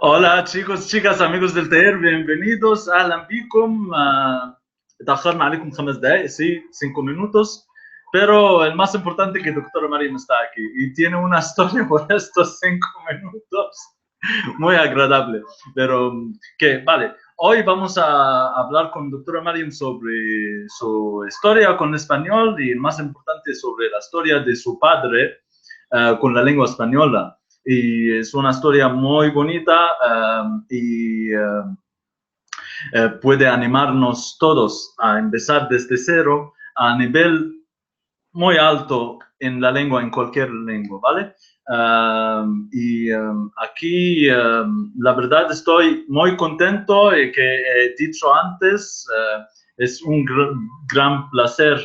Hola chicos, chicas, amigos del TER, bienvenidos. أهلا بكم. اتأخرنا عليكم 5 دقايق, sí, 5 minutos. Pero el más importante que doctora Marín está aquí y tiene una historia por estos 5 minutos muy agradable. Pero que, vale, hoy vamos a hablar con doctora Marín sobre su historia con español y el más importante sobre la historia de su padre con la lengua española. Y es una historia muy bonita y puede animarnos todos a empezar desde cero a nivel muy alto en la lengua, en cualquier lengua, ¿vale? Aquí, la verdad, estoy muy contento y que he dicho antes, es un gran placer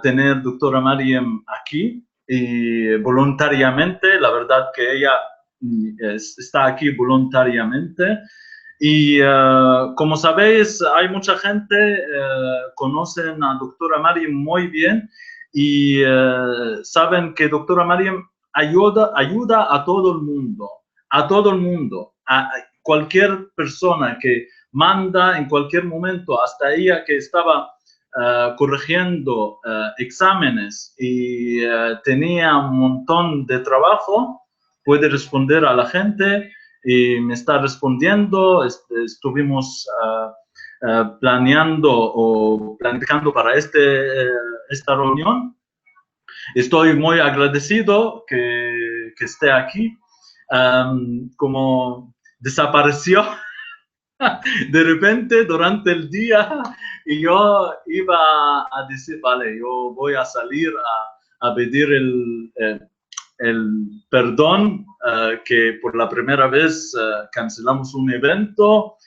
tener doctora Mariam aquí y voluntariamente, la verdad que ella está aquí voluntariamente. Y como sabéis, hay mucha gente, conocen a doctora Mariam muy bien y saben que doctora Mariam ayuda a todo el mundo, a cualquier persona que manda en cualquier momento, hasta ella que estaba corrigiendo exámenes y tenía un montón de trabajo, puede responder a la gente y me está respondiendo. Estuvimos planeando o planificando para esta reunión. Estoy muy agradecido que esté aquí. Como desapareció de repente durante el día y yo iba a decir, vale, yo voy a salir a pedir el perdón, que por la primera vez cancelamos un evento.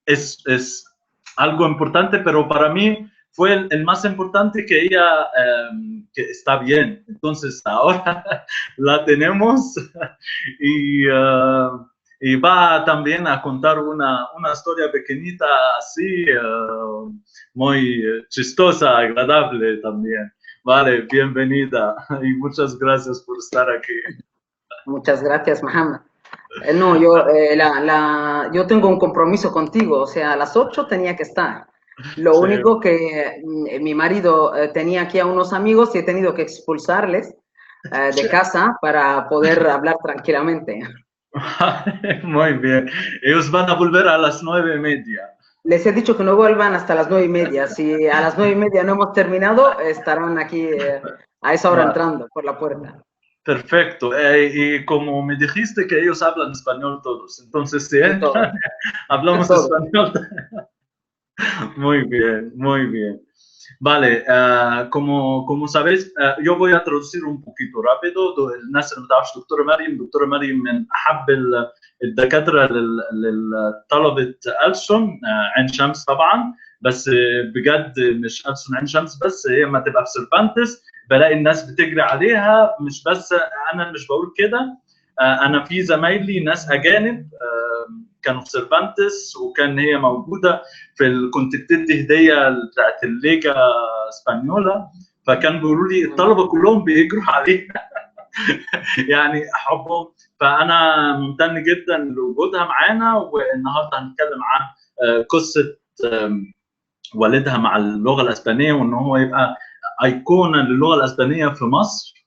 Es algo importante, pero para mí fue el más importante que ella, que está bien. Entonces ahora la tenemos y, y va también a contar una historia pequeñita así, muy chistosa, agradable también. Vale, bienvenida y muchas gracias por estar aquí. Muchas gracias, Mohammed. No, yo tengo un compromiso contigo, o sea, a las 8 tenía que estar. Lo Sí. único que mi marido tenía aquí a unos amigos y he tenido que expulsarles de casa para poder hablar tranquilamente. Muy bien. Ellos van a volver a las 9:30. Les he dicho que no vuelvan hasta las 9:30. Si a las 9:30 no hemos terminado, estarán aquí a esa hora Vale, entrando por la puerta. perfecto. Y como me dijiste que ellos hablan español todos, entonces si Sí, entran, todo, hablamos todo. español. Muy bien, muy bien. Vale, como sabéis, yo voy a traducir un poquito rápido. الناس اللي ما تعرفش دكتورة مريم من أحب الدكاترة للطلبة ألسن، عين شمس طبعا. بس بجد مش ألسن عين شمس بس، هي ما تبقى في سيرفانتس بلاقي الناس بتجري عليها. مش بس أنا مش بقول كده، أنا في زمايلي ناس أجانب كانوا في سيرفانتس وكان هي موجودة كنت بتدي هديه بتاعت الليجا اسبانيولا، فكان بيقولوا لي الطلبه كلهم بيجروا عليها يعني حبهم. فانا ممتن جدا لوجودها معانا، والنهارده هنتكلم عن قصه والدها مع اللغه الاسبانيه، وان هو يبقى ايقونه للغه الاسبانيه في مصر.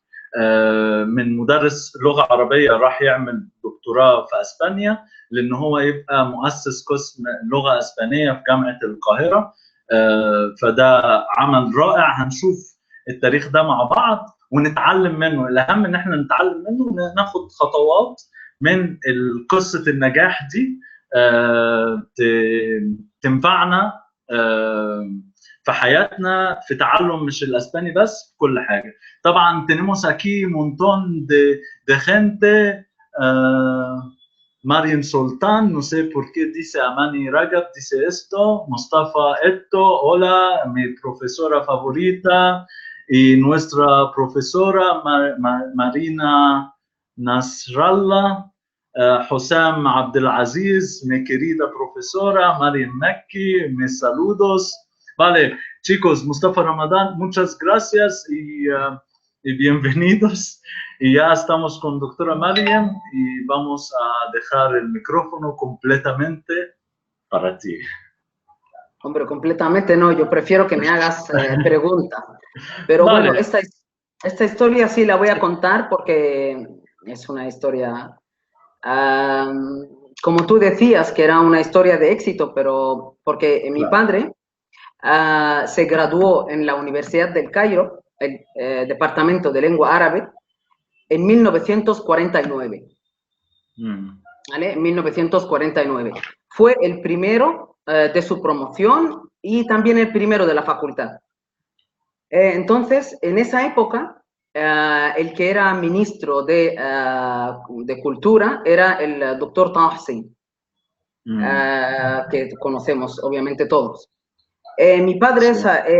من مدرس لغه عربيه راح يعمل دكتوراه في اسبانيا، لان هو يبقى مؤسس قسم لغه اسبانيه في جامعه القاهره. فده عمل رائع. هنشوف التاريخ ده مع بعض ونتعلم منه. الاهم ان احنا نتعلم منه، ناخد خطوات من قصه النجاح دي تنفعنا في حياتنا، في تعلم مش الاسباني بس، في كل حاجه. طبعا tenemos aquí un montón de gente. Mariam Soltán, no sé por qué dice Amani Ragab, dice esto. Mustafa Eto, hola, mi profesora favorita y nuestra profesora Marina Nasrallah. Hosam Abdelaziz, mi querida profesora, Mariam Mekki, mis saludos. Vale, chicos, Mustafa Ramadán, muchas gracias y y bienvenidos. Y ya estamos con doctora Mariam y vamos a dejar el micrófono completamente para ti. Hombre, completamente no, yo prefiero que me hagas preguntas. Pero Vale. bueno, esta historia sí la voy a contar porque es una historia, como tú decías, que era una historia de éxito, pero porque mi padre se graduó en la Universidad del Cairo, el Departamento de Lengua Árabe, en 1949. ¿Vale? En 1949. Fue el primero de su promoción y también el primero de la facultad. Entonces, en esa época, el que era ministro de Cultura era el doctor Taha Hussein, que conocemos obviamente todos. Mi padre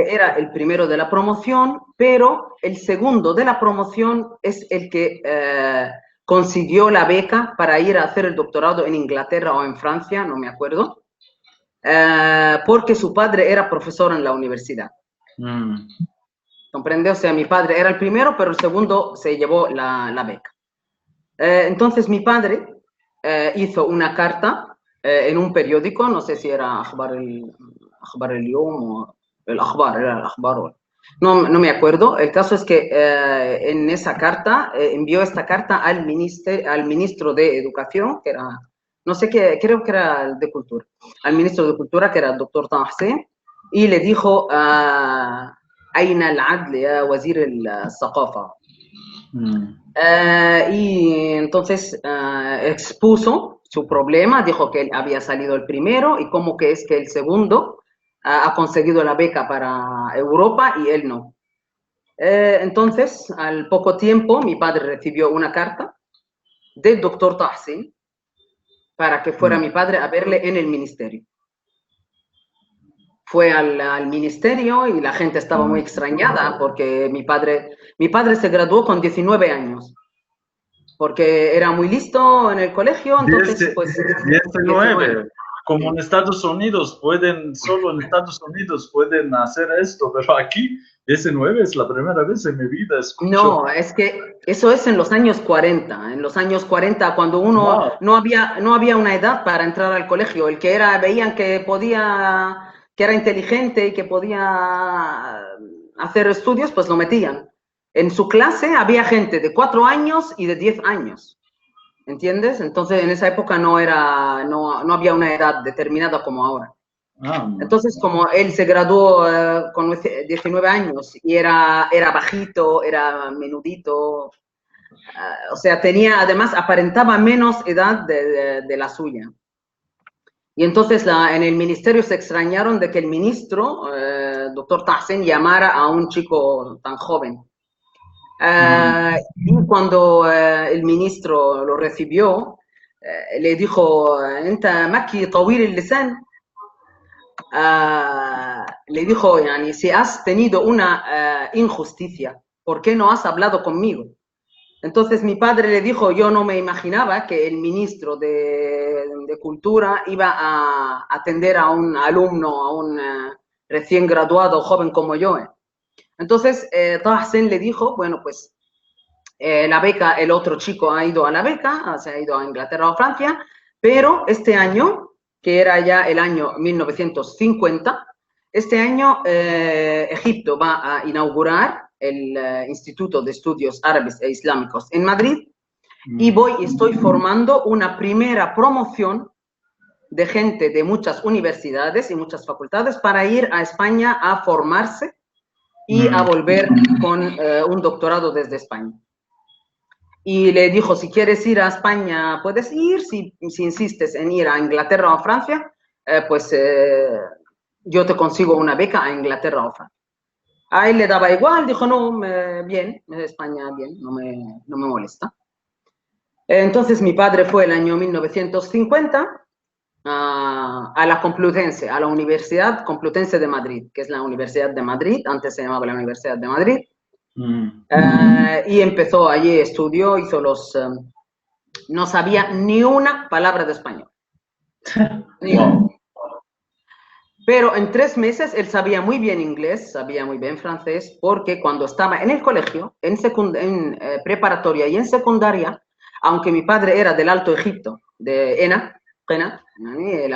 era el primero de la promoción, pero el segundo de la promoción es el que consiguió la beca para ir a hacer el doctorado en Inglaterra o en Francia, no me acuerdo, porque su padre era profesor en la universidad. ¿Comprende? O sea, mi padre era el primero, pero el segundo se llevó la beca. Entonces mi padre hizo una carta en un periódico, no sé si era Akhbar el-Yom o el Akhbar, era el Akhbar. No me acuerdo. El caso es que en esa carta, envió esta carta al ministro de Educación, que era, no sé qué, creo que era el de Cultura, al ministro de Cultura, que era el doctor Taha Hussein, y le dijo, أين العدل يا وزير الثقافة. Y entonces expuso su problema, dijo que él había salido el primero y cómo que es que el segundo ha conseguido la beca para Europa y él no. Entonces, al poco tiempo, mi padre recibió una carta del doctor Taha Hussein para que fuera mi padre a verle en el ministerio. Fue al ministerio y la gente estaba muy extrañada porque mi padre se graduó con 19 años, porque era muy listo en el colegio, entonces pues... 19. Como en Estados Unidos, solo en Estados Unidos pueden hacer esto, pero aquí 19 es la primera vez en mi vida escucho. No, es que eso es en los años 40. En los años 40, cuando uno no había una edad para entrar al colegio, el que era, veían que podía... que era inteligente y que podía hacer estudios, pues lo metían. En su clase había gente de 4 años y de 10 años, ¿entiendes? Entonces en esa época no había una edad determinada como ahora. Entonces como él se graduó con 19 años y era bajito, era menudito, o sea, además aparentaba menos edad de la suya. Y entonces en el ministerio se extrañaron de que el ministro, doctor Taha Hussein, llamara a un chico tan joven. Y cuando el ministro lo recibió, le dijo, ¿Ent maki tawil al-lisan? Le dijo, yani, si has tenido una injusticia, ¿por qué no has hablado conmigo? Entonces mi padre le dijo, yo no me imaginaba que el ministro de Cultura iba a atender a un alumno, a un recién graduado joven como yo. Entonces Taha Hussein le dijo, bueno, pues la beca, el otro chico ha ido a la beca, se ha ido a Inglaterra o Francia, pero este año, que era ya el año 1950, este año Egipto va a inaugurar el Instituto de Estudios Árabes e Islámicos en Madrid y estoy formando una primera promoción de gente de muchas universidades y muchas facultades para ir a España a formarse y a volver con un doctorado desde España. Y le dijo, si quieres ir a España puedes ir, si insistes en ir a Inglaterra o Francia, pues yo te consigo una beca a Inglaterra o Francia. A él le daba igual, dijo, no, bien, España, bien, no me molesta. Entonces mi padre fue el año 1950 a la Complutense, a la Universidad Complutense de Madrid, que es la Universidad de Madrid, antes se llamaba la Universidad de Madrid, y empezó allí, estudió, hizo no sabía ni una palabra de español. Pero en 3 meses él sabía muy bien inglés, sabía muy bien francés, porque cuando estaba en el colegio, en preparatoria y en secundaria, aunque mi padre era del Alto Egipto, de Qena, del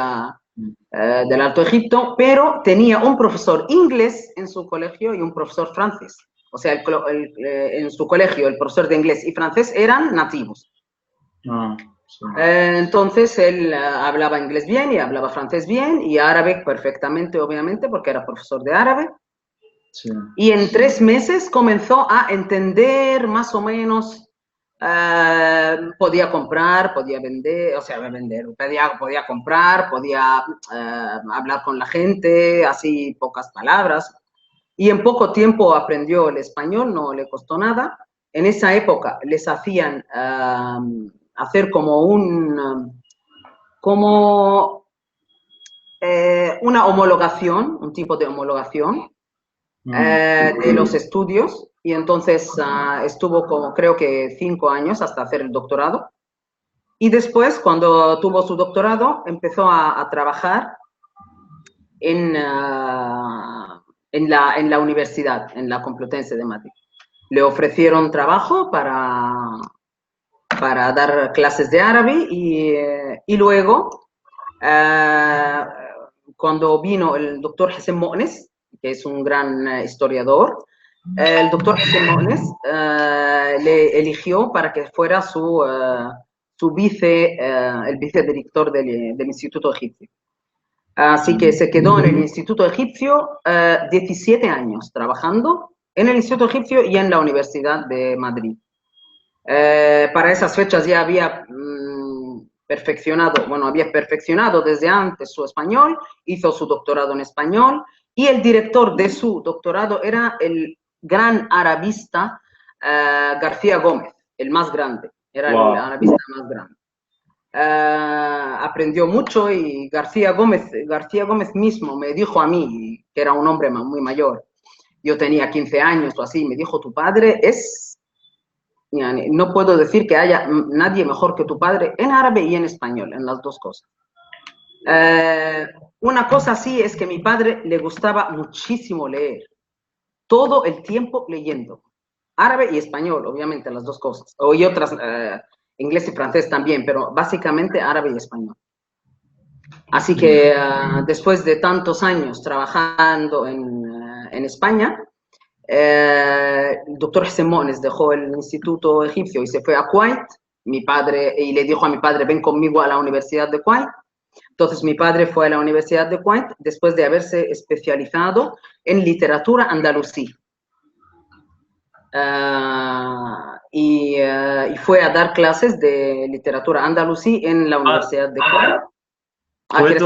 Alto Egipto, pero tenía un profesor inglés en su colegio y un profesor francés. O sea, en su colegio el profesor de inglés y francés eran nativos. Ah, sí. Entonces él hablaba inglés bien y hablaba francés bien y árabe perfectamente, obviamente, porque era profesor de árabe. Sí. Y en 3 meses comenzó a entender más o menos, podía comprar, podía vender, o sea, podía comprar, podía hablar con la gente, así pocas palabras. Y en poco tiempo aprendió el español, no le costó nada. En esa época les hacían hacer como una homologación, un tipo de homologación de los estudios, y entonces estuvo como creo que 5 años hasta hacer el doctorado. Y después, cuando tuvo su doctorado, empezó a trabajar en la universidad, en la Complutense de Madrid. Le ofrecieron trabajo para dar clases de árabe y luego, cuando vino el doctor Hacem Mo'nes, que es un gran historiador, el doctor Hacem Mo'nes le eligió para que fuera su el vicedirector del Instituto Egipcio. Así que se quedó en el Instituto Egipcio 17 años trabajando en el Instituto Egipcio y en la Universidad de Madrid. Para esas fechas ya había perfeccionado desde antes su español, hizo su doctorado en español y el director de su doctorado era el gran arabista García Gómez, el más grande, era el arabista más grande. Aprendió mucho y García Gómez mismo me dijo a mí, que era un hombre muy mayor, yo tenía 15 años o así, me dijo, tu padre no puedo decir que haya nadie mejor que tu padre en árabe y en español, en las dos cosas. Una cosa sí es que a mi padre le gustaba muchísimo leer, todo el tiempo leyendo, árabe y español, obviamente, las dos cosas, y otras, inglés y francés también, pero básicamente árabe y español. Así que después de tantos años trabajando en España, el doctor Hacem Mo'nes dejó el instituto egipcio y se fue a Kuwait. Y le dijo a mi padre, ven conmigo a la Universidad de Kuwait. Entonces mi padre fue a la Universidad de Kuwait después de haberse especializado en literatura andalusí. Y fue a dar clases de literatura andalusí en la Universidad de Kuwait. ¿Quieres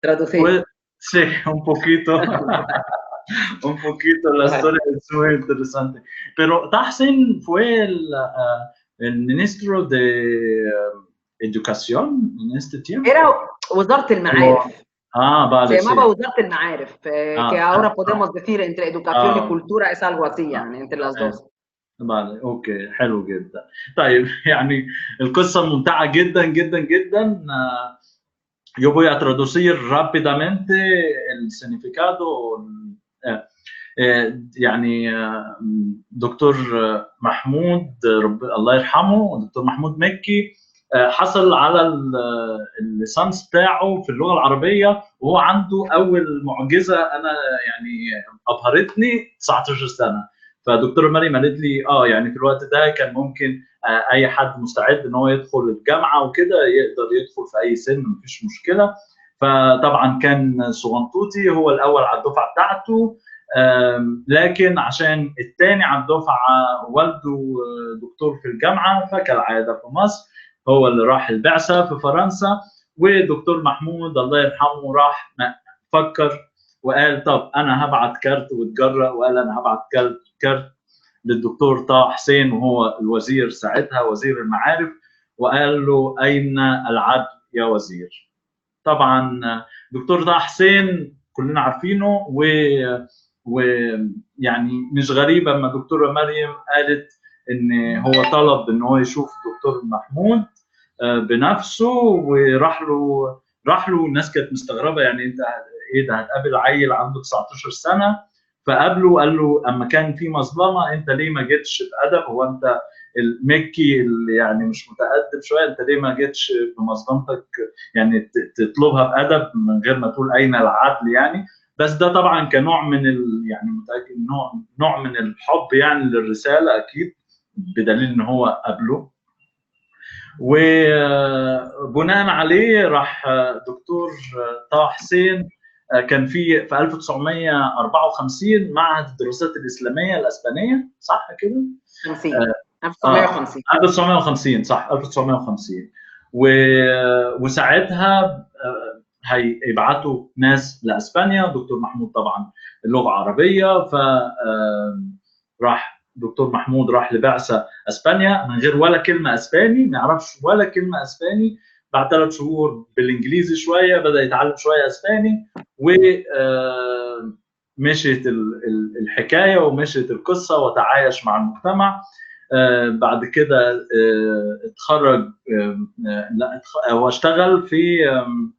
traducir? Sí, un poquito. Un poquito, la historia es muy interesante. Pero Tahsin fue el ministro de Educación en este tiempo. Era وزارة المعارف. Vale. Se llamaba وزارة المعارف, que ahora podemos decir entre educación y cultura es algo así, يعني, entre las dos. Vale, اوكي, حلو جدا. طيب, يعني القصة ممتعة جدا جدا جدا. Yo voy a traducir rápidamente el significado. يعني دكتور محمود الله يرحمه، دكتور محمود مكي، حصل على الليسانس بتاعه في اللغه العربيه وهو عنده اول معجزه انا يعني ابهرتني 19 سنه. فدكتوره مريم قالت لي يعني في الوقت ده كان ممكن اي حد مستعد ان هو يدخل الجامعه وكده يقدر يدخل في اي سن، مفيش مشكله. فطبعا كان صغنطوطي هو الاول على الدفعه بتاعته، لكن عشان الثاني على الدفعه والده دكتور في الجامعه، فكالعاده في مصر هو اللي راح البعثه في فرنسا. ودكتور محمود الله يرحمه راح فكر وقال طب انا هبعت كارت، واتجرأ وقال انا هبعت كارت للدكتور طه حسين وهو الوزير ساعتها، وزير المعارف، وقال له اين العدل يا وزير. طبعا دكتور طه حسين كلنا عارفينه، ويعني مش غريبه اما دكتوره مريم قالت ان هو طلب ان هو يشوف دكتور محمود بنفسه، وراح له. الناس كانت مستغربه، يعني انت ايه ده هتقابل عيل عنده 19 سنه. فقابله قال له اما كان في مظلمه انت ليه ما جيتش بادب؟ هو انت المكي اللي يعني مش متقدم شويه، انت ليه ما جيتش بمظلمتك يعني تطلبها بادب من غير ما تقول اين العدل يعني. بس ده طبعا كنوع من يعني متاكد نوع من الحب يعني للرساله اكيد، بدليل ان هو قابله. وبناء عليه راح دكتور طه حسين كان في 1954 معهد الدراسات الاسلاميه الاسبانيه، صح كده؟ 50 1950 1950 صح 1950. وساعتها هيبعتوا ناس لاسبانيا، دكتور محمود طبعا اللغه عربيه، ف راح دكتور محمود راح لبعثه اسبانيا من غير ولا كلمه اسباني، ما يعرفش ولا كلمه اسباني. بعد 3 شهور بالانجليزي شويه بدا يتعلم شويه اسباني، و مشيت الحكايه ومشيت القصه وتعايش مع المجتمع. بعد كده اتخرج، لا هو اشتغل في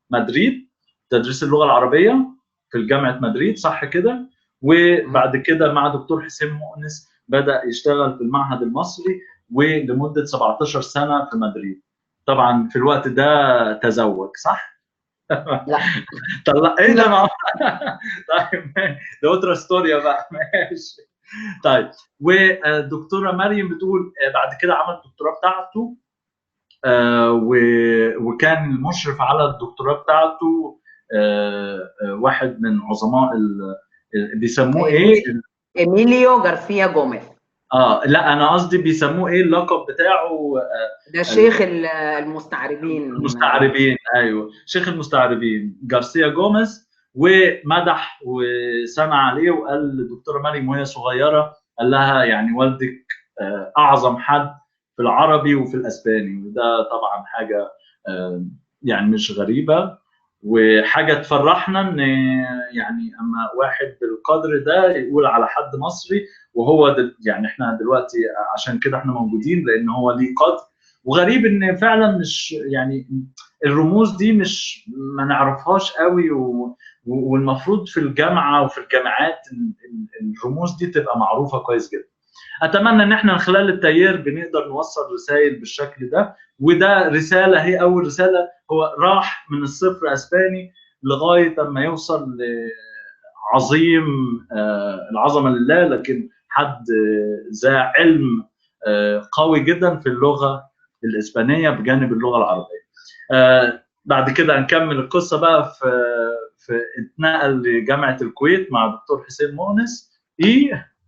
مدريد تدريس اللغه العربيه في جامعه مدريد، صح كده؟ وبعد كده مع دكتور حسين مؤنس بدا يشتغل في المعهد المصري ولمده 17 سنه في مدريد. طبعا في الوقت ده تزوج، صح؟ لا طلع ايه ده؟ لا طيب ده اوترا ستوريا بقى، ماشي. طيب، ودكتوره مريم بتقول بعد كده عمل الدكتوراه بتاعته، وكان المشرف على الدكتوراه بتاعته واحد من عظماء بيسموه ايه؟ إيميليو غارسيا جوميز. لا انا قصدي بيسموه ايه اللقب بتاعه؟ ده شيخ المستعربين. المستعربين، ايوه شيخ المستعربين جارسيا جوميز. ومدح وسمع عليه وقال للدكتوره مريم وهي صغيره، قال لها يعني والدك اعظم حد في العربي وفي الاسباني. وده طبعا حاجه يعني مش غريبه، وحاجه تفرحنا ان يعني اما واحد بالقدر ده يقول على حد مصري. وهو يعني احنا دلوقتي عشان كده احنا موجودين لان هو ليه قدر. وغريب ان فعلا مش يعني الرموز دي مش ما نعرفهاش قوي، والمفروض في الجامعه وفي الجامعات الرموز دي تبقى معروفه كويس جدا. اتمنى ان احنا من خلال التيار بنقدر نوصل رسائل بالشكل ده. وده رساله، هي اول رساله، هو راح من الصفر اسباني لغايه اما يوصل عظيم، العظمه لله، لكن حد ذا علم قوي جدا في اللغه الاسبانيه بجانب اللغه العربيه. بعد كده هنكمل القصه بقى في اتنقل لجامعه الكويت مع الدكتور حسين مؤنس.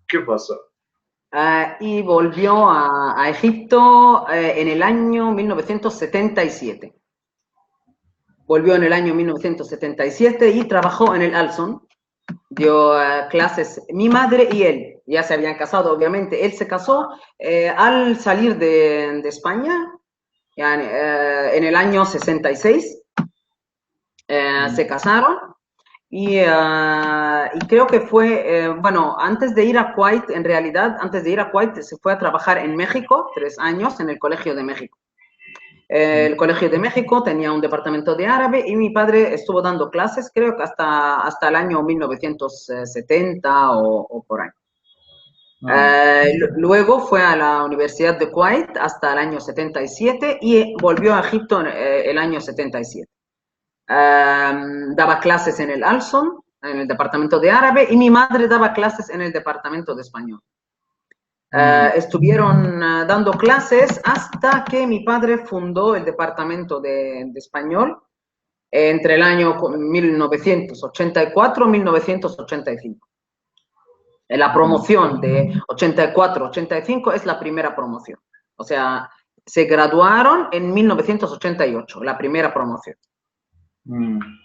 ¿Qué pasó? Y volvió a Egipto en el año 1977. Volvió en el año 1977 y trabajó en el Alson. Dio clases, mi madre y él, ya se habían casado, obviamente. Él se casó al salir de España, yani, en el año 66. Se casaron. Y creo que fue, bueno, antes de ir a Kuwait, en realidad, antes de ir a Kuwait, se fue a trabajar en México, 3 años, en el Colegio de México. El Colegio de México tenía un departamento de árabe y mi padre estuvo dando clases, creo que hasta el año 1970 o por ahí. Luego fue a la Universidad de Kuwait hasta el año 77 y volvió a Egipto el año 77. Daba clases en el Alson, en el departamento de árabe, y mi madre daba clases en el departamento de español. Estuvieron dando clases hasta que mi padre fundó el departamento de español entre el año 1984 y 1985. La promoción de 84-85 es la primera promoción. O sea, se graduaron en 1988, la primera promoción.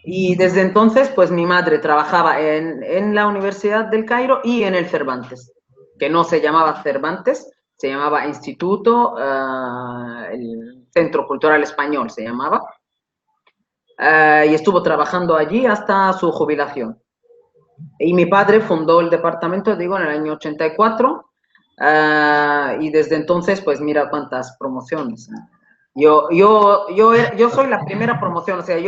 Y desde entonces, pues mi madre trabajaba en la Universidad del Cairo y en el Cervantes, que no se llamaba Cervantes, se llamaba Instituto, el Centro Cultural Español se llamaba, y estuvo trabajando allí hasta su jubilación. Y mi padre fundó el departamento, digo, en el año 84, y desde entonces, pues mira cuántas promociones. Yo soy la primera promoción, o sea,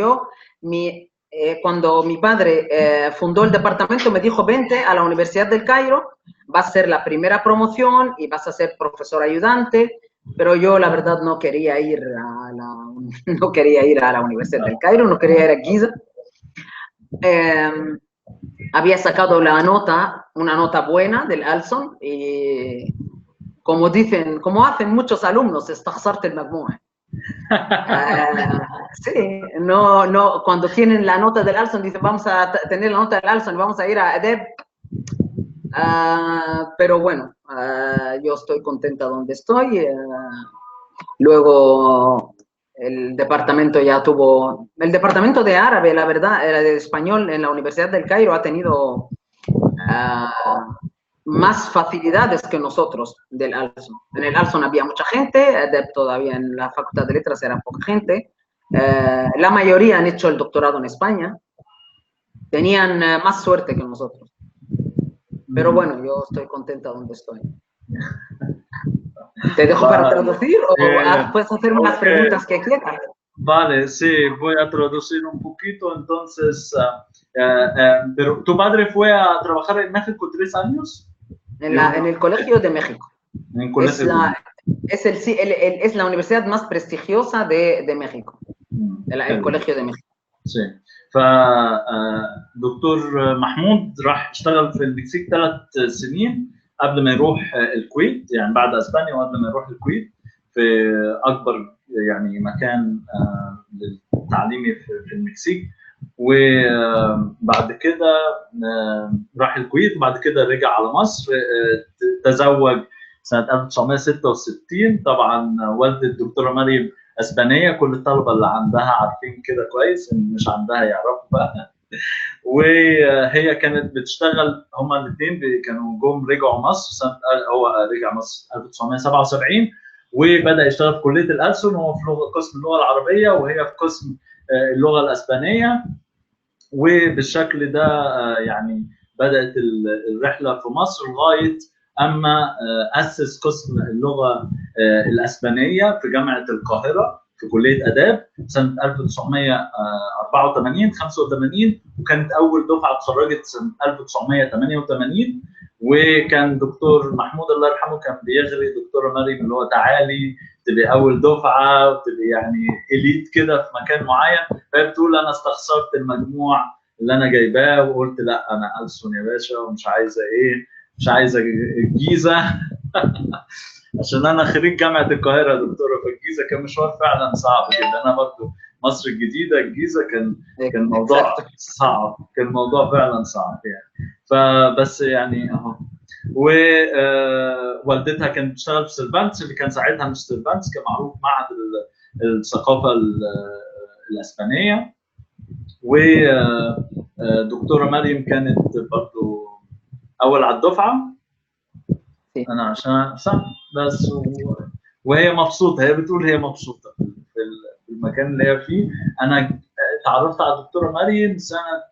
cuando mi padre fundó el departamento, me dijo, vente a la Universidad del Cairo, va a ser la primera promoción y vas a ser profesor ayudante, pero yo la verdad no quería ir a la, no quería ir a la Universidad del Cairo, no quería ir a Giza. Había sacado la nota, una nota buena del Alson, y como dicen, como hacen muchos alumnos, استخسرت المجموع. Sí, no, cuando tienen la nota del Alson dicen vamos a tener la nota del Alson, vamos a ir a EDEB, pero bueno, yo estoy contenta donde estoy. Luego el departamento ya tuvo, el departamento de árabe, la verdad, de español en la Universidad del Cairo ha tenido más facilidades que nosotros del Alson. En el Alson había mucha gente, todavía en la Facultad de Letras era poca gente. La mayoría han hecho el doctorado en España. Tenían más suerte que nosotros. Pero bueno, yo estoy contenta donde estoy. ¿Te dejo para traducir o puedes hacer unas preguntas que quieras? Vale, sí, voy a traducir un poquito. Entonces, pero tu padre fue a trabajar en México 3 años. En el Colegio de México. En Colegio es la universidad más prestigiosa de México, el Colegio de México. Sí. فدكتور محمود راح اشتغل في المكسيك 3 سنين قبل ما يروح الكويت، يعني بعد اسبانيا وقبل ما يروح الكويت في اكبر يعني مكان تعليمي في المكسيك. وبعد كده راح الكويت وبعد كده رجع على مصر. تزوج سنه 1966. طبعا والده الدكتوره مريم اسبانيه، كل الطلبه اللي عندها عارفين كده كويس، ان مش عندها يعرفوا بقى. وهي كانت بتشتغل، هما الاثنين كانوا رجعوا مصر سنه، هو رجع مصر 1977 وبدا يشتغل في كليه الألسن، هو في قسم اللغه العربيه وهي في قسم اللغه الاسبانيه. وبالشكل ده يعني بدات الرحله في مصر لغايه اما اسس قسم اللغه الاسبانيه في جامعه القاهره في كليه اداب سنه 1984 85، وكانت اول دفعه اتخرجت سنه 1988. وكان دكتور محمود الله يرحمه كان بيغري دكتوره مريم اللي هو تعالي تبقي اول دفعه وتبقي يعني اليت كده في مكان معين. فهي بتقول انا استخسرت المجموع اللي انا جايباه وقلت لا انا ألسن يا باشا، ومش عايزه مش عايزه الجيزه عشان انا خريج جامعه القاهره دكتوره، فالجيزه كان مشوار فعلا صعب جدا. انا برضو مصر الجديده الجيزه كان موضوع صعب، كان موضوع فعلا صعب يعني. فبس يعني اهو. ووالدتها كانت بتشتغل في سيرفانتس، اللي كان ساعتها مش سيرفانتس، كان معروف معهد الثقافه الاسبانيه. ودكتوره مريم كانت برضو اول على الدفعه. انا عشان صح بس وهي مبسوطه، هي بتقول هي مبسوطه في المكان اللي هي فيه. انا اتعرفت على الدكتوره مريم سنه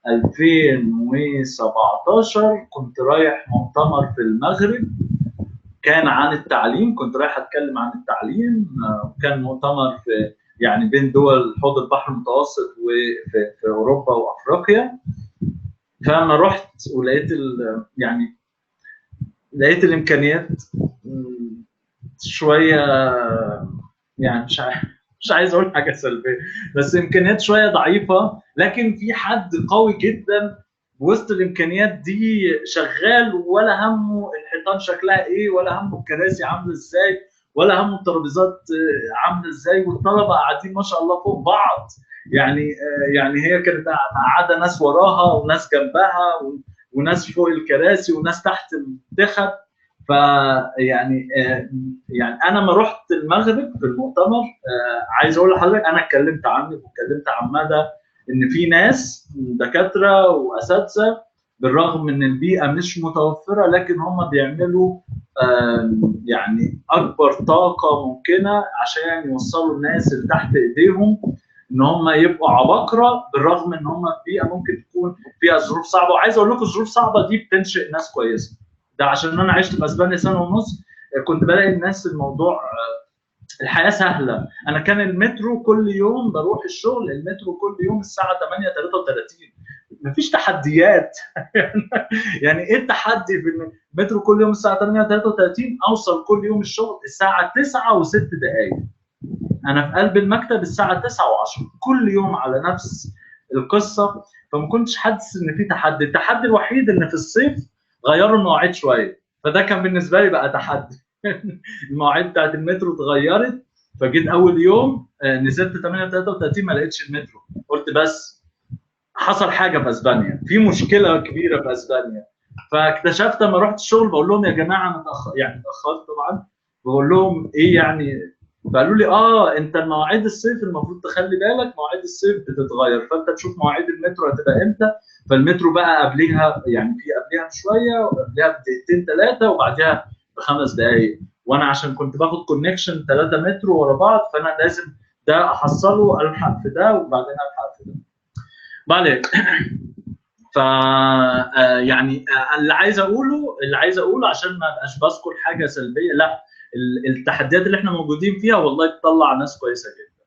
2017، كنت رايح مؤتمر في المغرب كان عن التعليم، كنت رايح اتكلم عن التعليم، وكان مؤتمر في يعني بين دول حوض البحر المتوسط وفي اوروبا وافريقيا. فانا رحت ولقيت يعني لقيت الامكانيات شويه، يعني مش عايز اقول حاجه سلبيه، بس امكانيات شويه ضعيفه، لكن في حد قوي جدا وسط الامكانيات دي شغال، ولا همه الحيطان شكلها ايه، ولا همه الكراسي عامله ازاي، ولا همه الترابيزات عامله ازاي، والطلبه قاعدين ما شاء الله فوق بعض. يعني هي كانت قاعده ناس وراها وناس جنبها وناس فوق الكراسي وناس تحت المنتخب. فيعني يعني انا ما رحت المغرب في المؤتمر، عايز اقول لحضرتك انا اتكلمت عنه واتكلمت عن مدى ان في ناس دكاتره واساتذه بالرغم ان البيئه مش متوفره، لكن هم بيعملوا يعني اكبر طاقه ممكنه عشان يوصلوا الناس اللي تحت ايديهم ان هم يبقوا عباقره، بالرغم ان هم البيئه ممكن تكون فيها ظروف صعبه. وعايز اقول لكم الظروف الصعبه دي بتنشئ ناس كويسه. ده عشان انا عشت في اسبانيا 1.5 سنة، كنت بلاقي الناس الموضوع الحياه سهله. انا كان المترو كل يوم بروح الشغل، المترو كل يوم الساعه 8:33. مفيش تحديات. يعني ايه التحدي في المترو كل يوم الساعه 8:33 اوصل كل يوم الشغل الساعه 9 و6 دقائق؟ انا في قلب المكتب الساعه 9 و10 كل يوم على نفس القصه. فما كنتش حاسس ان في تحدي. التحدي الوحيد ان في الصيف غيروا المواعيد شويه، فده كان بالنسبه لي بقى تحدي. المواعيد بتاعت المترو اتغيرت، فجيت اول يوم نزلت 8:33 ما لقيتش المترو. قلت بس حصل حاجه في اسبانيا، في مشكله كبيره في اسبانيا. فاكتشفت لما رحت الشغل بقول لهم يا جماعه انا يعني اتاخرت طبعا. بقول لهم ايه يعني؟ فقالوا لي انت المواعيد الصيف المفروض تخلي بالك، مواعيد الصيف بتتغير، فانت تشوف مواعيد المترو هتبقى امتى. فالمترو بقى قبلها، يعني في قبلها بشويه وقبلها بدقيقتين ثلاثه وبعدها ب5 دقائق. وانا عشان كنت باخد كونكشن 3 مترو ورا بعض، فانا لازم ده احصله الحق في ده وبعدين الحق في ده. بعدين ف يعني اللي عايز اقوله عشان ما ابقاش بذكر حاجه سلبيه، لا، التحديات اللي احنا موجودين فيها والله تطلع ناس كويسه جدا.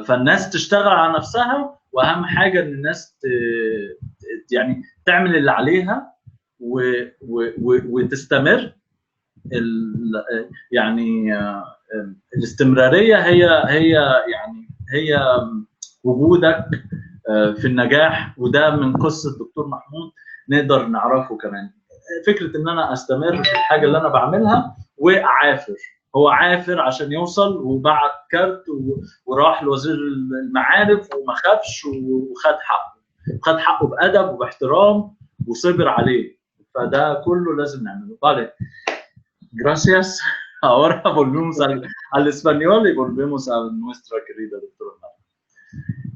فالناس تشتغل على نفسها، واهم حاجه ان الناس يعني تعمل اللي عليها وتستمر. يعني الاستمراريه هي يعني هي وجودك في النجاح. وده من قصه الدكتور محمود نقدر نعرفه كمان. فكره ان انا استمر في الحاجه اللي انا بعملها واعافر. هو عافر عشان يوصل، وبعت كارت وراح لوزير المعارف وما خافش وخد حقه. خد حقه بادب وباحترام وصبر عليه. فده كله لازم نعمله. Vale. Gracias. Ahora volvemos al español y volvemos a nuestra querida doctora.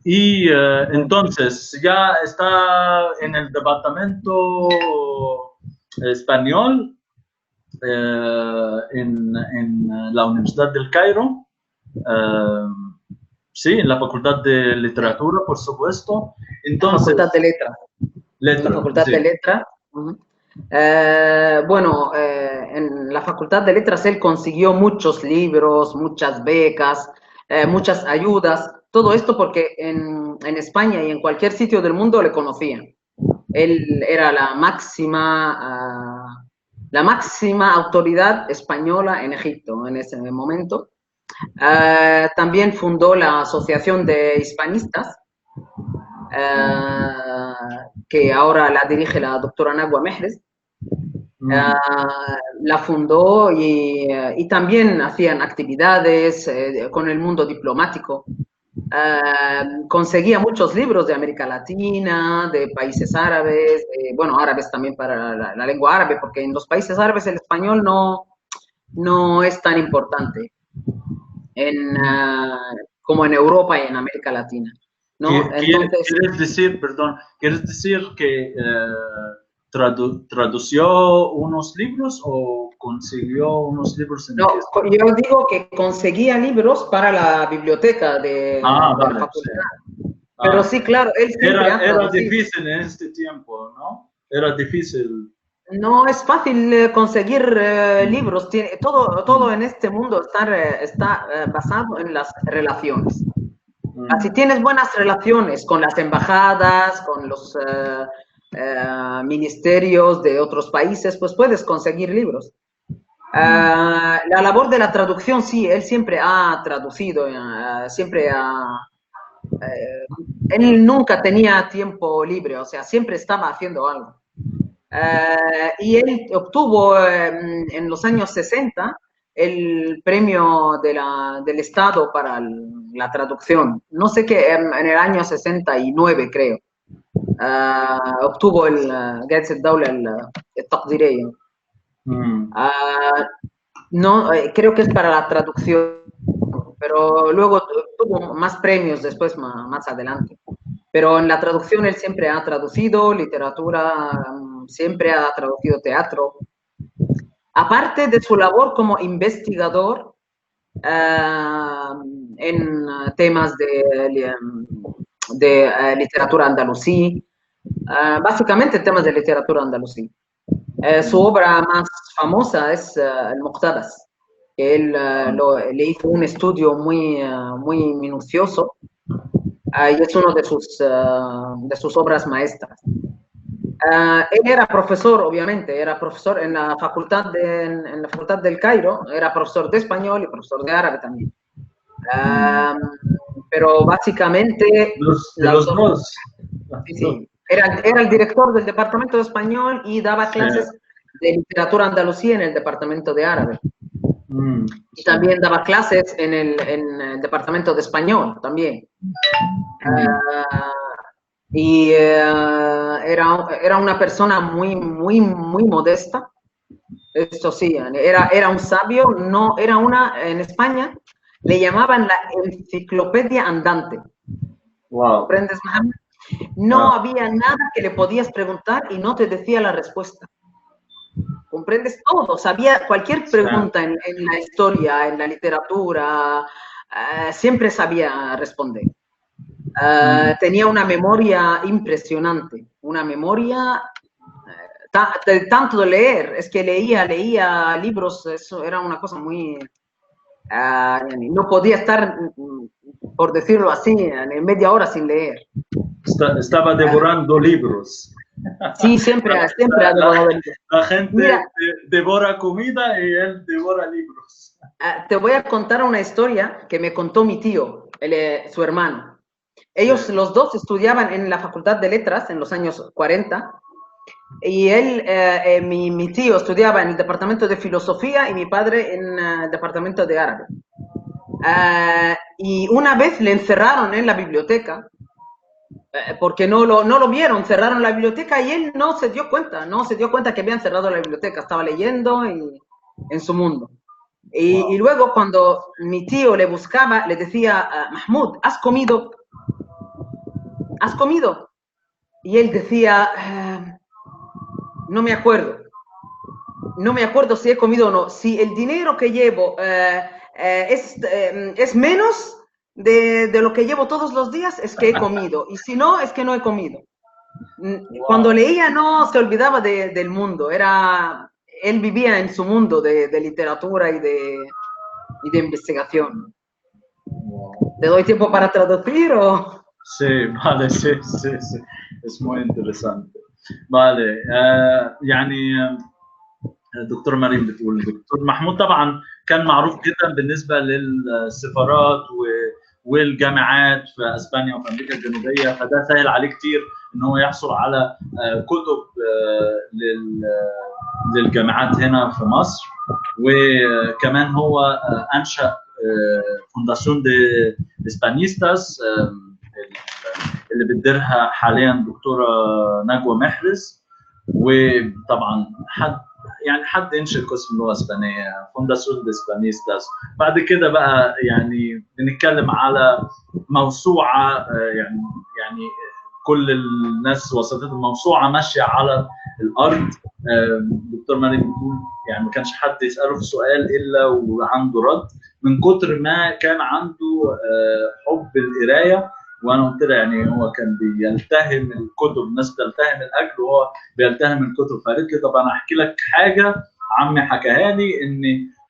Y entonces ya está en el departamento español en la Universidad del Cairo. Sí, en la Facultad de Literatura, por supuesto. Entonces, la Facultad de Letras. La Facultad de Letras. Bueno, en la Facultad de Letras él consiguió muchos libros, muchas becas, muchas ayudas, todo esto porque en España y en cualquier sitio del mundo le conocían. Él era la máxima autoridad española en Egipto en ese momento. También fundó la Asociación de Hispanistas, que ahora la dirige la doctora Nagua Mehres. La fundó y también hacían actividades con el mundo diplomático. Conseguía muchos libros de América Latina, de países árabes, bueno, árabes también para la lengua árabe, porque en los países árabes el español no es tan importante como en Europa y en América Latina, ¿no? Entonces, ¿quieres decir que tradució unos libros o consiguió unos libros? No, yo digo que conseguía libros para la biblioteca de la facultad. Sí. Pero sí, claro, él siempre era difícil en este tiempo, ¿no? Era difícil. No es fácil conseguir libros. Todo en este mundo está basado en las relaciones. Si tienes buenas relaciones con las embajadas, con los ministerios de otros países, pues puedes conseguir libros. La labor de la traducción, sí, él siempre ha traducido, él nunca tenía tiempo libre, o sea, siempre estaba haciendo algo. Y él obtuvo en los años 60 el premio del Estado para la traducción. No sé qué, en el año 69 creo. obtuvo جائزة الدولة التقديرية. No, creo que es para la traducción, pero luego tuvo más premios después, más adelante. Pero en la traducción él siempre ha traducido literatura, siempre ha traducido teatro. Aparte de su labor como investigador en temas de literatura andalusí, básicamente temas de literatura andalusí. Su obra más famosa es el Muqtabas, que él le hizo un estudio muy minucioso, y es uno de sus obras maestras. Él era profesor, obviamente, era profesor en la facultad del Cairo, era profesor de español y profesor de árabe también. Pero básicamente de los dos. Sí. Era el director del departamento de español y daba clases de literatura andalusí en el departamento de árabe. Y también daba clases en el departamento de español también. Y era una persona muy modesta. Esto sí, era un sabio, no era en España le llamaban la enciclopedia andante. Wow. ¿Comprendes, Mohamed? No había nada que le podías preguntar y no te decía la respuesta. ¿Comprendes? Todo, sabía cualquier pregunta en la historia, en la literatura, siempre sabía responder. Tenía una memoria impresionante, una memoria tanto de leer, es que leía libros, eso era una cosa muy... no podía estar, por decirlo así, en media hora sin leer. Estaba devorando libros. Sí, siempre ha devorado libros. La gente devora comida y él devora libros. Te voy a contar una historia que me contó mi tío, su hermano. Ellos los dos estudiaban en la Facultad de Letras en los años 40 y mi tío estudiaba en el departamento de filosofía y mi padre en el departamento de árabe. Y una vez le encerraron en la biblioteca porque no lo vieron, cerraron la biblioteca y él no se dio cuenta que habían cerrado la biblioteca, estaba leyendo en su mundo. Y luego cuando mi tío le buscaba, le decía, Mahmoud, ¿has comido? ¿Has comido? Y él decía, no me acuerdo si he comido o no. Si el dinero que llevo es menos de lo que llevo todos los días, es que he comido. Y si no, es que no he comido. Cuando leía no se olvidaba del mundo. Él vivía en su mundo de literatura y de investigación. ¿Te doy tiempo para traducir o...? Sí, vale, sí. Es muy interesante. vale يعني دكتور مريم بتقول دكتور محمود طبعا كان معروف جدا بالنسبه للسفارات والجامعات في اسبانيا وفي امريكا الجنوبيه، فده سهل عليه كتير ان هو يحصل على كتب للجامعات هنا في مصر. وكمان هو انشا فونداسيون دي اسبانيستاس اللي بتديرها حاليا دكتوره نجوى محرز. وطبعا حد انشا قسم لغه اسبانيه فونداسيون دي اسبانيستاس. بعد كده بقى يعني بنتكلم على موسوعه يعني كل الناس وصلت الموسوعه ماشيه على الارض. دكتور مريم بتقول يعني ما كانش حد يساله في سؤال الا وعنده رد من كتر ما كان عنده حب القرايه. وانا قلت لها يعني هو كان بيلتهم الكتب، الناس بتلتهم الاكل وهو بيلتهم الكتب. فقالت لي طب انا احكي لك حاجه عمي حكاها لي، ان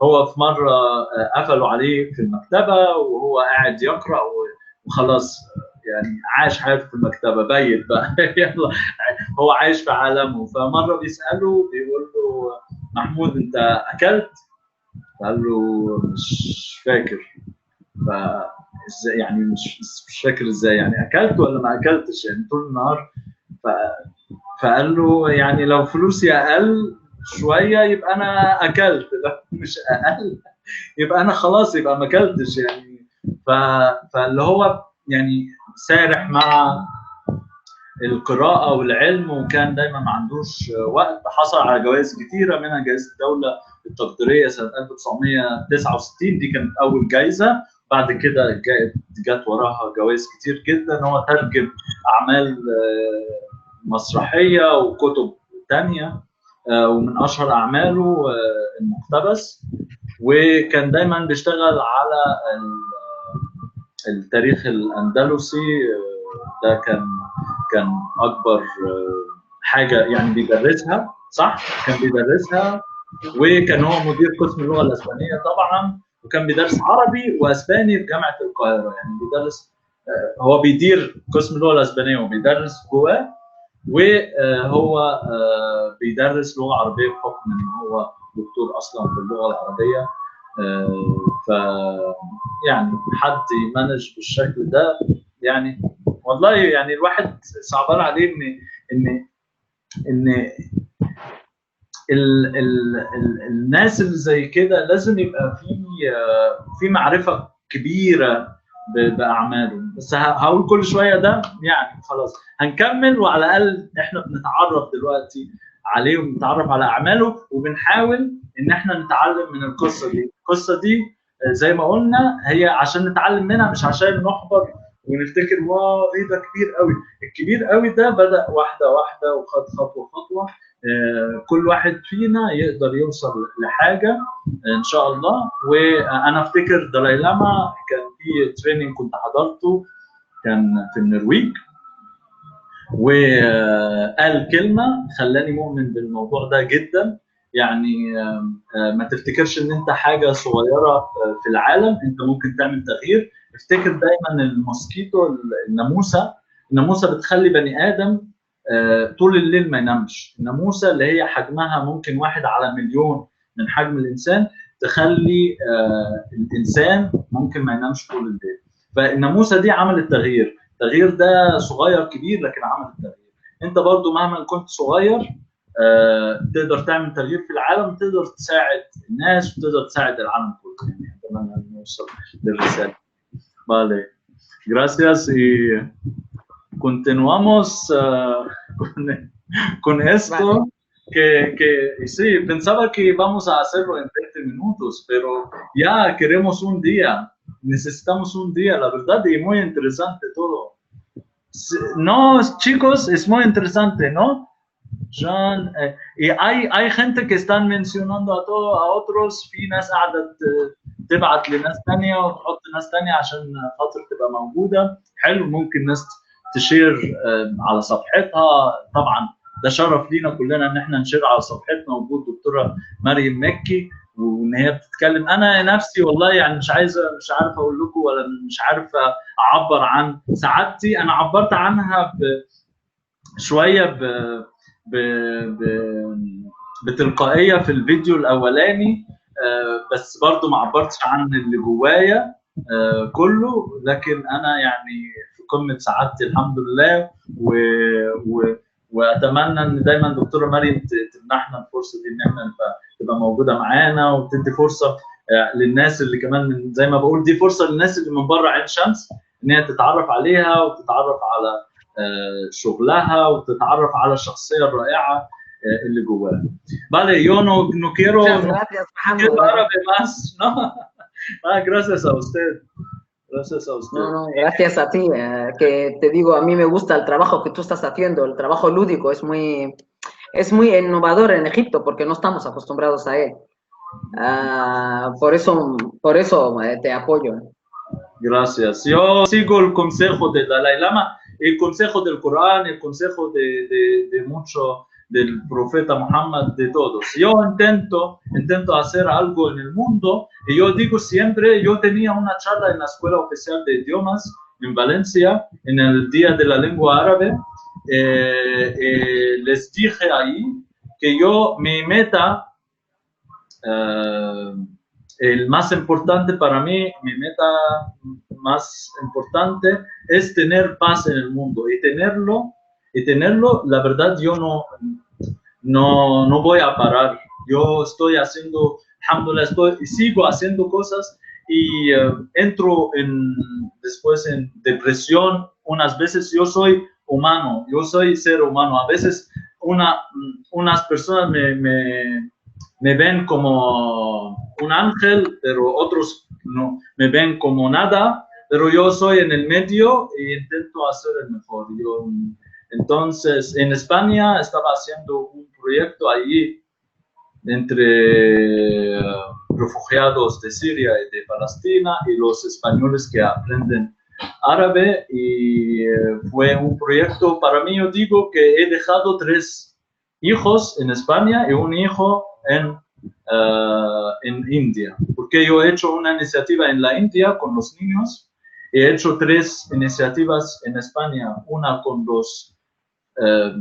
هو في مره قفلوا عليه في المكتبه وهو قاعد يقرا وخلاص يعني عاش حياته في المكتبه بيت بقى يلا هو عايش في عالمه. فمره بيساله بيقول له محمود انت اكلت؟ قال له مش فاكر. ازاي يعني مش فاكر ازاي يعني اكلت ولا ما اكلتش يعني طول النهار. فقال له يعني لو فلوسي اقل شويه يبقى انا اكلت، لو مش اقل يبقى انا خلاص يبقى ما اكلتش يعني. فاللي هو يعني سارح مع القراءه والعلم وكان دايما ما عندوش وقت. حصل على جوائز كثيره منها جائزه الدوله التقديريه سنه 1969 دي كانت اول جائزه. بعد كده جت وراها جوائز كتير جدا. هو ترجم اعمال مسرحيه وكتب ثانيه ومن اشهر اعماله المقتبس. وكان دايما بيشتغل على التاريخ الاندلسي. ده كان اكبر حاجه يعني بيدرسها، صح؟ كان بيدرسها وكان هو مدير قسم اللغه الاسبانيه طبعا، وكان بيدرس عربي واسباني في جامعه القاهره، يعني بيدرس هو بيدير قسم اللغه الاسبانيه وبيدرس جواه، وهو بيدرس لغه عربيه بحكم ان هو دكتور اصلا في اللغه العربيه. ف يعني حد يمانج بالشكل ده يعني، والله يعني الواحد صعبان عليه ان ان الناس اللي زي كده لازم يبقى في معرفه كبيره باعمالهم. بس هقول كل شويه ده يعني خلاص هنكمل، وعلى الاقل احنا بنتعرف دلوقتي عليه وبنتعرف على اعماله، وبنحاول ان احنا نتعلم من القصه دي. القصه دي زي ما قلنا هي عشان نتعلم منها، مش عشان نحبط ونفتكر واو ايه ده كبير قوي. الكبير قوي ده بدا واحده واحده وخد خطوه خطوه. كل واحد فينا يقدر يوصل لحاجه ان شاء الله. وانا افتكر دالاي لاما كان في تريننج كنت حضرته، كان في النرويج، وقال كلمه خلاني مؤمن بالموضوع ده جدا. يعني ما تفتكرش ان انت حاجه صغيره في العالم، انت ممكن تعمل تغيير. افتكر دايما الموسكيتو، الناموسه بتخلي بني ادم طول الليل ما ينامش. الناموسه اللي هي حجمها ممكن 1/1,000,000 من حجم الانسان تخلي الانسان ممكن ما ينامش طول الليل. فالناموسه دي عملت تغيير، التغيير ده صغير كبير لكن عمل التغيير. انت برضو مهما كنت صغير تقدر تعمل تغيير في العالم، تقدر تساعد الناس وتقدر تساعد العالم كله. يعني اتمنى ان نوصل للرساله. Vale, gracias y continuamos con esto. Vale. Que sí, pensaba que íbamos a hacerlo en 20 minutos, pero ya queremos un día, necesitamos un día, la verdad, y muy interesante todo. No, chicos, es muy interesante, ¿no? John, y hay gente que están mencionando a otros، في ناس قاعده تبعت لناس ثانيه وتحط ناس ثانيه عشان خاطر تبقى موجوده. حلو، ممكن ناس تشير على صفحتها. طبعا ده شرف لينا كلنا ان احنا نشير على صفحتنا وجود دكتوره مريم مكي وان هي بتتكلم. انا نفسي والله يعني مش عارف اقول لكم، ولا مش عارف اعبر عن سعادتي. انا عبرت عنها شويه بتلقائيه في الفيديو الاولاني، بس برضو ما عبرتش عن اللي جوايا كله. لكن انا يعني في قمه سعادتي الحمد لله، واتمنى ان دايما دكتوره مريم تمنحنا الفرصه دي ان احنا تبقى موجوده معانا، وتدي فرصه للناس اللي كمان زي ما بقول دي فرصه للناس اللي من بره عين شمس ان هي تتعرف عليها وتتعرف على شغلها وتتعرف على الشخصيه الرائعه اللي جواها. Vale, yo no quiero árabe más, ¿no? Gracias a usted. Gracias a usted. No, gracias a ti, que te digo, a mí me gusta el trabajo que tú estás haciendo, el trabajo lúdico es muy innovador en Egipto porque no estamos acostumbrados a él. Por eso te apoyo. Gracias. Yo sigo el consejo de Dalai Lama, el consejo del Corán, el consejo de mucho del profeta Muhammad, de todos. Yo intento hacer algo en el mundo, y yo digo siempre, yo tenía una charla en la Escuela Oficial de Idiomas en Valencia, en el Día de la Lengua Árabe. Les dije ahí que mi meta, el más importante para mí, mi meta más importante es tener paz en el mundo, y tenerlo, la verdad yo no voy a parar. Yo estoy haciendo, alhamdulillah, sigo haciendo cosas, y entro después en depresión unas veces. Yo soy humano, yo soy ser humano. A veces unas personas me ven como un ángel, pero otros no, me ven como nada, pero yo soy en el medio y intento hacer el mejor. Entonces, en España estaba haciendo un proyecto allí entre refugiados de Siria y de Palestina y los españoles que aprenden árabe, y fue un proyecto para mí. Yo digo que he dejado 3 hijos en España y un hijo en en India, porque yo he hecho una iniciativa en la India con los niños, he hecho 3 iniciativas en España, una eh,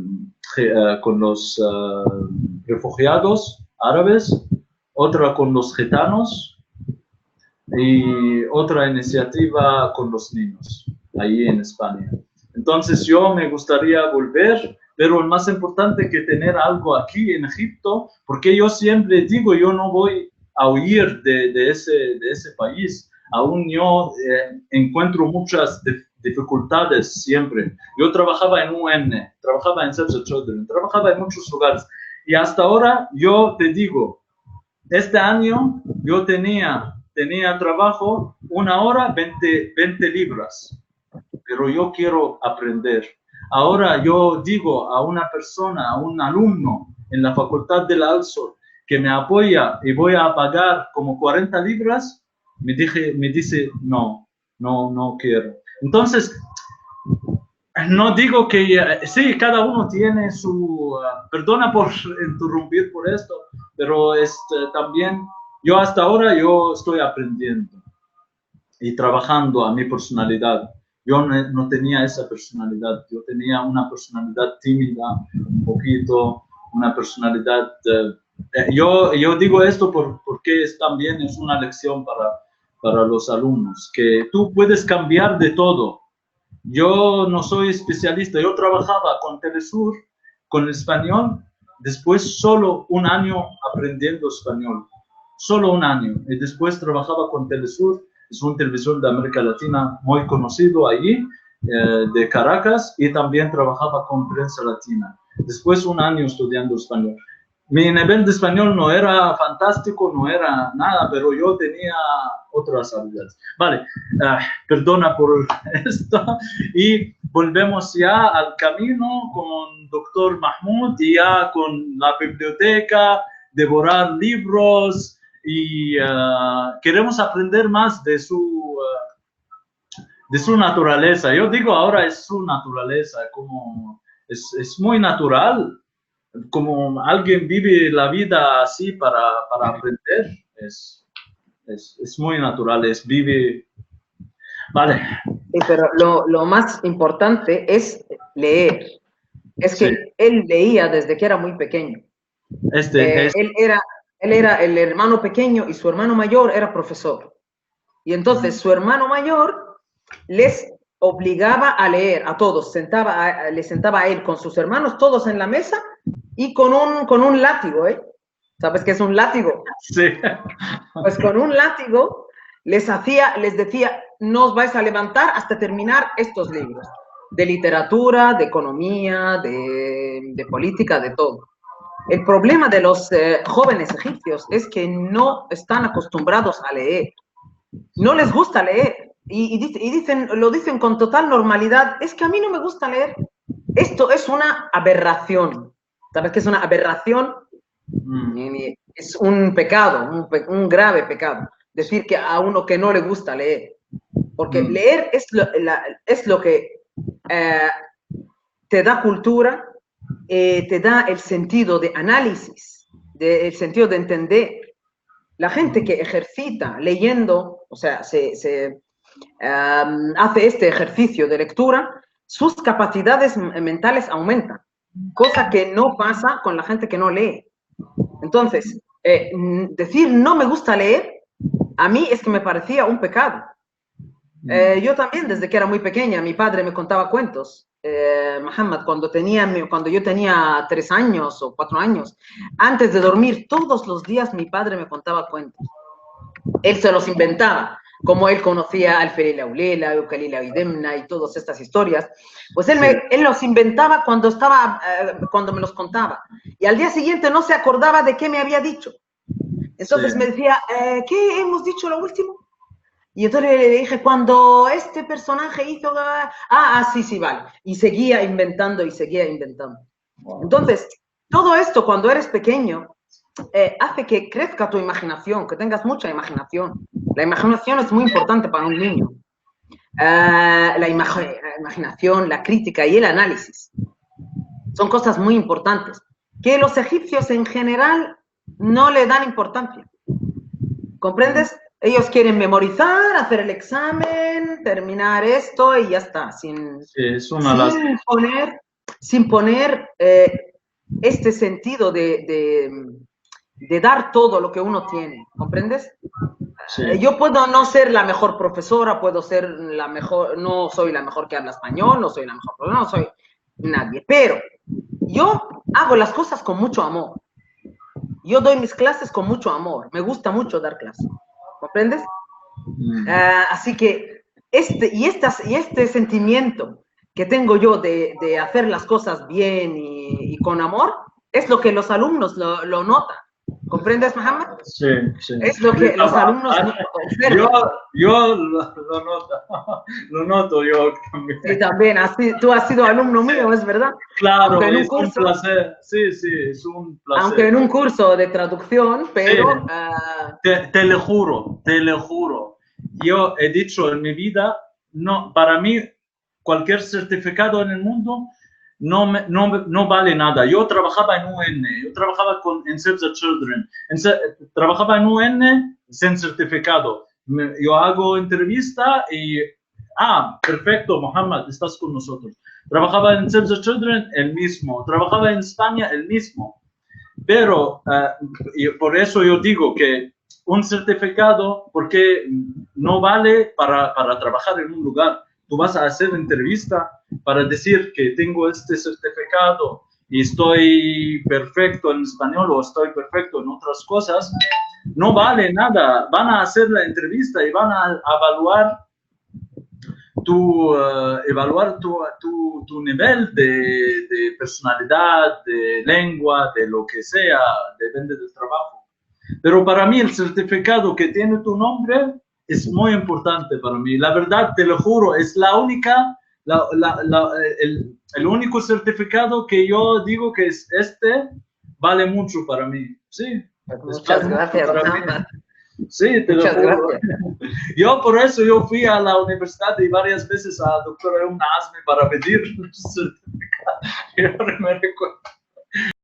con los refugiados árabes, otra con los gitanos y otra iniciativa con los niños, ahí en España. Entonces yo me gustaría volver, pero el más importante que tener algo aquí en Egipto, porque yo siempre digo, yo no voy a huir de ese país. Aún yo encuentro muchas dificultades siempre. Yo trabajaba en UN, trabajaba en Save the Children, trabajaba en muchos lugares. Y hasta ahora yo te digo, este año yo tenía trabajo 1 hora, 20 libras, pero yo quiero aprender. Ahora yo digo a una persona, a un alumno en la Facultad del Alzor que me apoya y voy a pagar como 40 libras, me dice no quiero. Entonces, no digo que sí, cada uno tiene su... perdona por interrumpir por esto, pero también yo hasta ahora yo estoy aprendiendo y trabajando a mi personalidad. Yo no tenía esa personalidad, yo tenía una personalidad tímida, un poquito, una personalidad... yo digo esto porque también es una lección para los alumnos, que tú puedes cambiar de todo. Yo no soy especialista, yo trabajaba con Telesur, con el español, después solo 1 año aprendiendo español, solo 1 año, y después trabajaba con Telesur, es un televisor de América Latina muy conocido allí, de Caracas, y también trabajaba con Prensa Latina. Después 1 año estudiando español. Mi nivel de español no era fantástico, no era nada, pero yo tenía otras habilidades. Vale, perdona por esto. Y volvemos ya al camino con doctor Mahmoud y ya con la biblioteca, devorar libros y queremos aprender más de su naturaleza. Yo digo ahora es su naturaleza, como es muy natural, como alguien vive la vida así para aprender, es muy natural, vive... Vale. Sí, pero lo más importante es leer. Es que Sí. él leía desde que era muy pequeño. Él era el hermano pequeño y su hermano mayor era profesor. Y entonces su hermano mayor les obligaba a leer a todos, le sentaba a él con sus hermanos todos en la mesa y con un látigo, ¿eh? ¿Sabes qué es un látigo? Sí. Pues con un látigo les decía, no os vais a levantar hasta terminar estos libros, de literatura, de economía, de política, de todo. El problema de los jóvenes egipcios es que no están acostumbrados a leer, no les gusta leer lo dicen con total normalidad, es que a mí no me gusta leer. Esto es una aberración. ¿Sabes qué es una aberración? Es un pecado, un grave pecado. Decir que a uno que no le gusta leer. Porque leer es lo que te da cultura, te da el sentido de análisis, el sentido de entender. La gente que ejercita leyendo, o sea, hace este ejercicio de lectura, sus capacidades mentales aumentan, cosa que no pasa con la gente que no lee. Entonces, decir no me gusta leer, a mí es que me parecía un pecado. Yo también, desde que era muy pequeña, mi padre me contaba cuentos. Muhammad, cuando yo tenía 3 años o 4 años, antes de dormir, todos los días mi padre me contaba cuentos. Él se los inventaba, como él conocía a Alfer el Aulela, Eucalil Aidemna y todas estas historias, pues él los inventaba cuando me los contaba. Y al día siguiente no se acordaba de qué me había dicho. Entonces me decía, ¿qué hemos dicho lo último? Y entonces le dije, cuando este personaje hizo... sí, vale. Y seguía inventando y seguía inventando. Wow. Entonces, todo esto cuando eres pequeño hace que crezca tu imaginación, que tengas mucha imaginación. La imaginación es muy importante para un niño. La imaginación, la crítica y el análisis son cosas muy importantes que los egipcios en general no le dan importancia. ¿Comprendes? Ellos quieren memorizar, hacer el examen, terminar esto y ya está, sin, Sí, es una lástima. sin poner este sentido de dar todo lo que uno tiene, ¿comprendes? Sí, Yo puedo no ser la mejor profesora, puedo ser la mejor, no soy la mejor que habla español, no soy la mejor, no soy nadie, pero yo hago las cosas con mucho amor. Yo doy mis clases con mucho amor, me gusta mucho dar clases, ¿comprendes? Así que este sentimiento que tengo yo de hacer las cosas bien y con amor es lo que los alumnos lo notan. ¿Comprendes, Mohammed? sí, sí. Es lo que los alumnos Yo, observan. yo lo noto, lo noto yo también. Sí, también, tú has sido alumno mío, es verdad. Claro, Aunque en un es un curso, placer. Sí, sí, es un aunque placer. en un curso de traducción, Sí, pero te lo juro, te lo juro. Yo he dicho en mi vida, no, para mí, cualquier certificado en el mundo no vale nada. Yo trabajaba en UN, yo trabajaba en Save the Children, trabajaba en UN sin certificado. Yo hago entrevista y, perfecto, Mohammed, estás con nosotros. Trabajaba en Save the Children, el mismo. Trabajaba en España, el mismo. Pero y por eso yo digo que un certificado, porque no vale para trabajar en un lugar. Tú vas a hacer entrevista para decir que tengo este certificado y estoy perfecto en español o estoy perfecto en otras cosas. No vale nada. Van a hacer la entrevista y van a evaluar tu nivel de personalidad, de lengua, de lo que sea, depende del trabajo. Pero para mí el certificado que tiene tu nombre es muy importante para mí. La verdad, te lo juro, es la única, el único certificado que yo digo que es vale mucho para mí. Sí, muchas gracias, Mohammed. Sí, te lo Muchas juro. gracias. Yo por eso yo fui a la universidad y varias veces a doctora Euna Azmi para pedir un certificado. Yo no me recuerdo.